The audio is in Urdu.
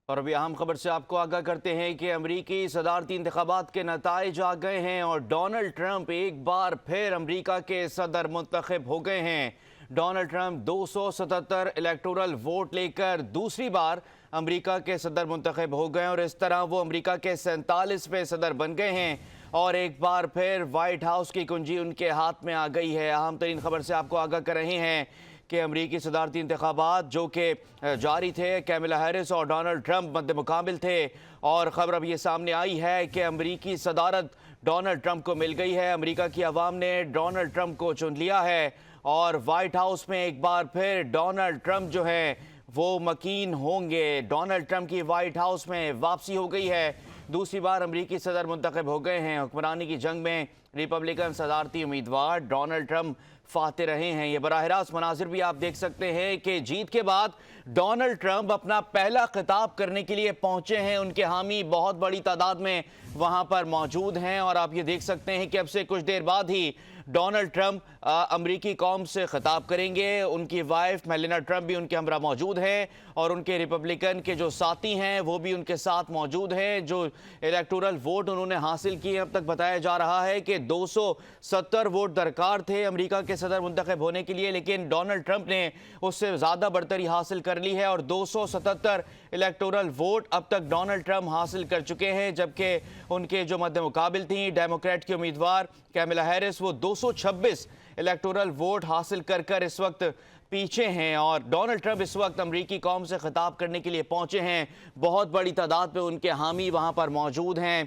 اور ابھی اہم خبر سے آپ کو آگاہ کرتے ہیں کہ امریکی صدارتی انتخابات کے نتائج آ گئے ہیں اور ڈونلڈ ٹرمپ ایک بار پھر امریکہ کے صدر منتخب ہو گئے ہیں۔ ڈونلڈ ٹرمپ 277 الیکٹورل ووٹ لے کر دوسری بار امریکہ کے صدر منتخب ہو گئے اور اس طرح وہ امریکہ کے 47ویں صدر بن گئے ہیں اور ایک بار پھر وائٹ ہاؤس کی کنجی ان کے ہاتھ میں آ گئی ہے۔ اہم ترین خبر سے آپ کو آگاہ کر رہے ہیں کہ امریکی صدارتی انتخابات جو کہ جاری تھے، کیملا ہیرس اور ڈونلڈ ٹرمپ مد مقابل تھے اور خبر اب یہ سامنے آئی ہے کہ امریکی صدارت ڈونلڈ ٹرمپ کو مل گئی ہے۔ امریکہ کی عوام نے ڈونلڈ ٹرمپ کو چن لیا ہے اور وائٹ ہاؤس میں ایک بار پھر ڈونلڈ ٹرمپ جو ہے وہ مکین ہوں گے۔ ڈونلڈ ٹرمپ کی وائٹ ہاؤس میں واپسی ہو گئی ہے، دوسری بار امریکی صدر منتخب ہو گئے ہیں۔ حکمرانی کی جنگ میں ریپبلکن صدارتی امیدوار ڈونلڈ ٹرمپ فاتح رہے ہیں۔ یہ براہ راست مناظر بھی آپ دیکھ سکتے ہیں کہ جیت کے بعد ڈونلڈ ٹرمپ اپنا پہلا خطاب کرنے کے لیے پہنچے ہیں۔ ان کے حامی بہت بڑی تعداد میں وہاں پر موجود ہیں اور آپ یہ دیکھ سکتے ہیں کہ اب سے کچھ دیر بعد ہی ڈونلڈ ٹرمپ امریکی قوم سے خطاب کریں گے۔ ان کی وائف میلانیا ٹرمپ بھی ان کے ہمراہ موجود ہیں اور ان کے ریپبلکن کے جو ساتھی ہیں وہ بھی ان کے ساتھ موجود ہیں۔ جو الیکٹورل ووٹ انہوں نے حاصل کیے، اب تک بتایا جا رہا ہے کہ 270 ووٹ درکار تھے امریکہ کے صدر منتخب ہونے کے لیے، لیکن ڈونلڈ ٹرمپ نے اس سے زیادہ برتری حاصل کر لی ہے اور 277 الیکٹورل ووٹ اب تک ڈونلڈ ٹرمپ حاصل کر چکے ہیں، جبکہ ان کے جو مد مقابل تھیں ڈیموکریٹ کی امیدوار کیملا ہیرس، وہ 226 الیکٹورل ووٹ حاصل کر اس وقت پیچھے ہیں اور ڈونلڈ ٹرمپ اس وقت امریکی قوم سے خطاب کرنے کے لیے پہنچے ہیں۔ بہت بڑی تعداد میں ان کے حامی وہاں پر موجود ہیں